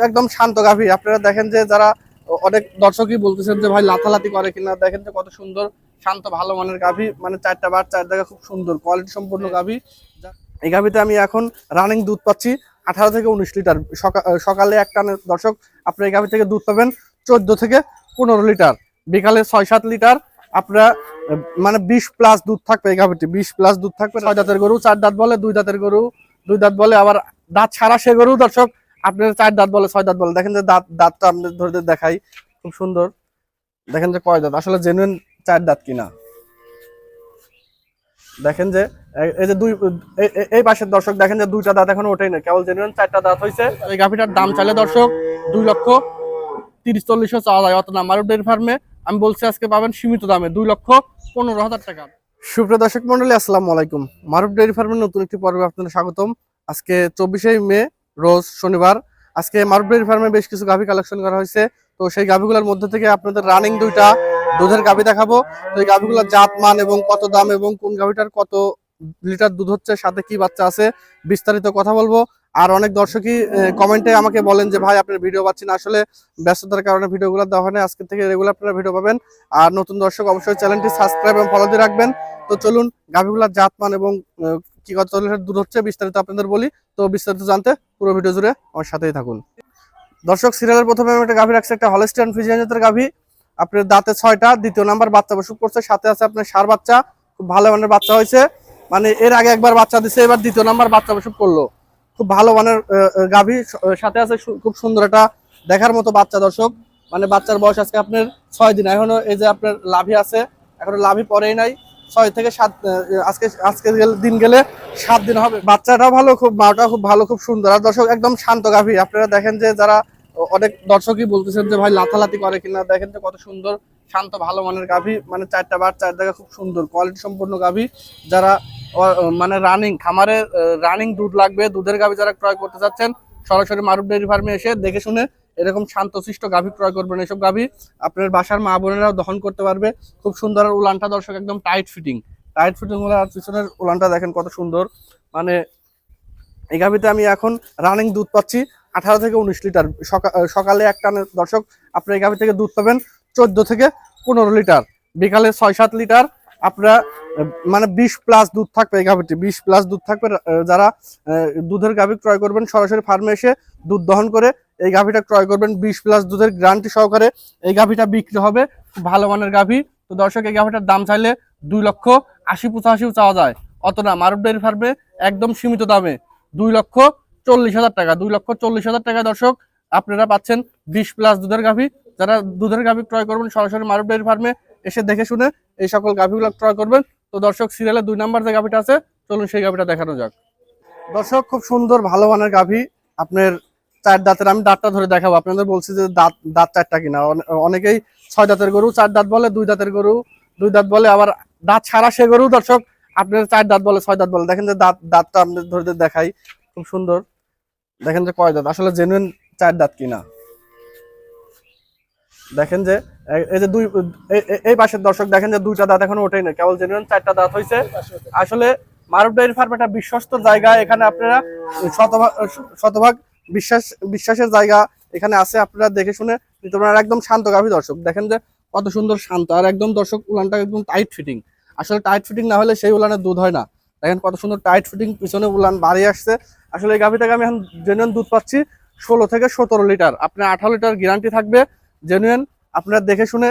একদম শান্ত গাভী। আপনারা দেখেন যে যারা অনেক দর্শকই বলতেছেন যে ভাই লাথালাতি করে কিনা, দেখেন যে কত সুন্দর শান্ত ভালো মানের গাভী, মানে চারটা বার চার জায়গা খুব সুন্দর কোয়ালিটি সম্পূর্ণ গাভী। এই গাভীতে আমি এখন রানিং দুধ পাচ্ছি 18 থেকে 19 লিটার। সকালে এক টানে দর্শক আপনার এই গাভী থেকে দুধ পাবেন 14 থেকে 15 লিটার, বিকালে 6-7 লিটার। আপনারা মানে 20 প্লাস দুধ থাকবে এই গাভীটি, 20 প্লাস দুধ থাকবে। 6 দাঁতের গরু, 4 দাঁত বলে, 2 দাঁতের গরু, 2 দাঁত বলে, আবার দাঁত ছাড়া সে গরু দর্শক আপনার 4 দাঁত বলে, 6 দাঁত বলে। দেখেন যে দাঁতটা আপনাদের ধরে দেখাই, খুব সুন্দর। দেখেন যে কয় দাঁত, আসলে জেনুইন 4 দাঁত কিনা। দেখেন যে এই যে এই পাশের দর্শক দেখেন যে 2টা দাঁত এখন ওঠেই না, কেবল জেনুইন 4টা দাঁত হয়েছে। এই গাভীটার দাম চাইলে দর্শক 2,30,40,000 চাওয়া যায়। অত না মারুফ ডেইরি ফার্মে আমি বলছি আজকে পাবেন সীমিত দামে 2,15,000 টাকা। সুপ্রিয় দর্শক মন্ডলী, আসসালামু আলাইকুম। মারুফ ডেইরি ফার্মের নতুন একটি পর্বে আপনাদের স্বাগতম। আজকে 24শে মে রোজ শনিবার। আজকে মারুফ ডেইরি ফার্মে বেশ কিছু গাভী কালেকশন করা হয়েছে। তো সেই গাভীগুলোর মধ্যে থেকে আপনাদের রানিং 2টা দুধের গাভী দেখাবো। তো এই গাভীগুলোর জাত মান এবং কত দাম এবং কোন গাভীটার কত লিটার দুধ হচ্ছে, সাথে কি বাচ্চা আছে, বিস্তারিত কথা বলবো। আর অনেক দর্শকই কমেন্টে আমাকে বলেন যে ভাই আপনার ভিডিও পাচ্ছি না, আসলে ব্যস্ততার কারণে ভিডিওগুলো দেওয়া হয় না। আজকে থেকে রেগুলার আপনারা ভিডিও পাবেন। আর নতুন দর্শক অবশ্যই চ্যানেলটি সাবস্ক্রাইব এবং ফলো দিয়ে রাখবেন। তো চলুন গাভীগুলোর জাত মান এবং কি কত লিটার দুধ হচ্ছে বিস্তারিত আপনাদের বলি। তো বিস্তারিত জানতে পুরো ভিডিও জুড়ে আমার সাথেই থাকুন। দর্শক সিরিয়ালের প্রথমে আমি একটা গাভী রাখছি, একটা হলস্টিয়ান ফ্রিজিয়ান জাতের গাভী। আপনার দাঁতে 6টা, দ্বিতীয় নাম্বার বাচ্চা প্রসব করছে, সাথে আছে আপনার ষাঁড় বাচ্চা, খুব ভালো মানের বাচ্চা হয়েছে। মানে এর আগে একবার বাচ্চা দিছে, এবার দ্বিতীয় নাম্বার বাচ্চা প্রসব করলো। খুব ভালো মানের গাভী, সাথে আছে খুব সুন্দর একটা দেখার মতো বাচ্চা দর্শক। মানে বাচ্চার বয়স আজকে আপনার 6 দিন, এখনো এই যে আপনার লাভি আছে, এখনো লাভি পরেই নাই। 6 থেকে 7, আজকে দিন গেলে 7 দিন হবে। বাচ্চাটাও ভালো, খুব মাটাও খুব ভালো, খুব সুন্দর। আর দর্শক একদম শান্ত গাভী। আপনারা দেখেন যে যারা অনেক দর্শকই বলতেছেন যে ভাই লাথালাতি করে কিনা, দেখেন যে কত সুন্দর শান্ত ভালো মানের গাভী, মানে চারটা বার চার জায়গা খুব সুন্দর কোয়ালিটি সম্পূর্ণ গাভী। যারা মানে রানিং খামারে রানিং দুধ লাগবে, দুধের গাভী যারা ক্রয় করতে চাচ্ছেন, সরাসরি মারুফ ডেইরি ফার্মে এসে দেখে শুনে এরকম শান্তশিষ্ট গাভী ক্রয় করবেন। এসব গাভী আপনার বাসার মা বোনেরাও দহন করতে পারবে। খুব সুন্দর। আর উলানটা দর্শক একদম টাইট ফিটিং হলে, আর পিছনের উলানটা দেখেন কত সুন্দর। মানে এই গাভীতে আমি এখন রানিং দুধ পাচ্ছি 18 থেকে 19 লিটার। সকালে এক টানে দর্শক আপনার এই গাভী থেকে দুধ পাবেন 14 থেকে 15 লিটার, বিকালে 6-7 লিটার। আপনারা মানে 20 প্লাস দুধ থাকবে এই গাভীটি, 20 প্লাস দুধ থাকবে। যারা দুধের গাভী ক্রয় করবেন সরাসরি ফার্মে এসে দুধ দহন করে এই গাভীটা ক্রয় করবেন। 20 প্লাস দুধের গ্যারান্টি সহকারে এই গাভীটা বিক্রি হবে, ভালো মানের গাভী। তো দর্শক এই গাভীটার দাম চাইলে 2,80,85,000 চাওয়া যায়। অত না, মারুফ ডেইরি ফার্মে একদম সীমিত দামে 2,40,000 টাকা। 2,40,000 টাকা দর্শক আপনারা পাচ্ছেন 20 প্লাস দুধের গাভী। যারা দুধের গাভী ক্রয় করবেন সরাসরি মারুফ ডেইরি ফার্মে এসে দেখে শুনে এই সকল গাভীগুলো ক্রয় করবেন। তো দর্শক সিরিয়ালে 2 নাম্বার যে গাভীটা আছে, চলুন সেই গাভীটা দেখানো যাক। দর্শক খুব সুন্দর ভালো মানের গাভী, আপনার 4 দাঁতের। আমি দাঁতটা ধরে দেখাবো, আপনাদের বলছি যে দাঁত 4টা কিনা। অনেকেই 6 দাঁতের গরু, 4 দাঁত বলে, 2 দাঁতের গরু, 2 দাঁত বলে, আবার দাঁত ছাড়া সে গরু দর্শক আপনার 4 দাঁত বলে, 6 দাঁত বলে। দেখেন যে দাঁতটা আপনাদের ধরে দেখাই, খুব সুন্দর। দেখেন যে কয় দাঁত, আসলে জেনুইন 4 দাঁত কিনা। দেখেন যে এই যে এই পাশের দর্শক দেখেন যে 2টা দাঁত এখনো ওঠেই না, কেবল জেনুইন 4টা দাঁত হয়েছে। আসলে মারুফ ডেইরি ফার্ম একটা বিশ্বস্ত জায়গা। এখানে আপনারা শতভাগ বিশ্বাসের জায়গা এখানে আছে। আপনারা দেখে শুনে নিতে পারেন। একদম শান্ত গাভী দর্শক, দেখেন যে কত সুন্দর শান্ত। আর একদম দর্শক উলানটা একদম টাইট ফিটিং। আসলে টাইট ফিটিং না হলে সেই উলানের দুধ হয় না। দেখেন কত সুন্দর টাইট ফিটিং, পিছনে উলান বাড়িয়ে আসছে। আসলে এই গাভী থেকে আমি এখন জেনুইন দুধ পাচ্ছি 16 থেকে 17 লিটার। আপনার 18 লিটার গ্যারান্টি থাকবে জেনুইন। আপনারা দেখে শুনে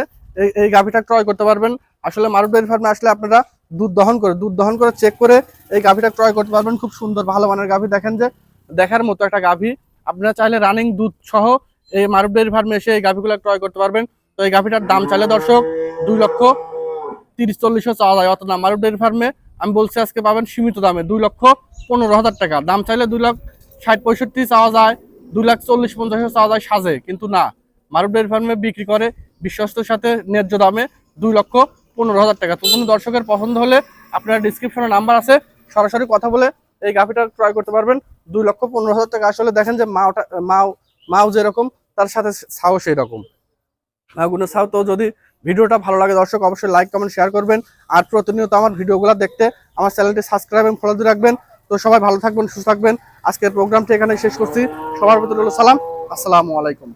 এই গাভীটা ক্রয় করতে পারবেন। আসলে মারুফ ডেইরি ফার্মে আসলে আপনারা দুধ দহন করে চেক করে এই গাভীটা ক্রয় করতে পারবেন। খুব সুন্দর ভালো মানের গাভী, দেখেন যে দেখার মতো একটা গাভী। আপনারা চাইলে রানিং দুধ সহ এই মারুফ ডেইরি ফার্মে এসে এই গাভীগুলো ক্রয় করতে পারবেন। তো এই গাভীটার দাম চাইলে দর্শক 2,30,40,000 চাওয়া যায়। অত না মারুফ ডেইরি ফার্মে আমি বলছি আজকে পাবেন সীমিত দামে 2,15,000 টাকা। দাম চাইলে 2,60,65,000 চাওয়া যায়, 2,40,50,000 চাওয়া যায় সাজে, কিন্তু না, মারুফ ডেইরি ফার্মে বিক্রি করে বিশ্বস্তের সাথে ন্যায্য দামে 2,15,000 টাকা। তো কোনো দর্শকের পছন্দ হলে আপনার ডিসক্রিপশনে নাম্বার আছে, সরাসরি কথা বলে এই গাভীটা ক্রয় করতে পারবেন 2,15,000 টাকা। আসলে দেখেন যে মাও যেরকম তার সাথে ছাও সেই রকম, মাগুনের ছাও। তো যদি ভিডিওটা ভালো লাগে দর্শক অবশ্যই লাইক কমেন্ট শেয়ার করবেন। আর প্রতিনিয়ত আমার ভিডিওগুলো দেখতে আমার চ্যানেলটি সাবস্ক্রাইব এবং ফলো দিয়ে রাখবেন। তো সবাই ভালো থাকবেন, সুস্থ থাকবেন। আজকের প্রোগ্রামটি এখানে শেষ করছি। সবার প্রতি রইল সালাম। আসসালামু আলাইকুম।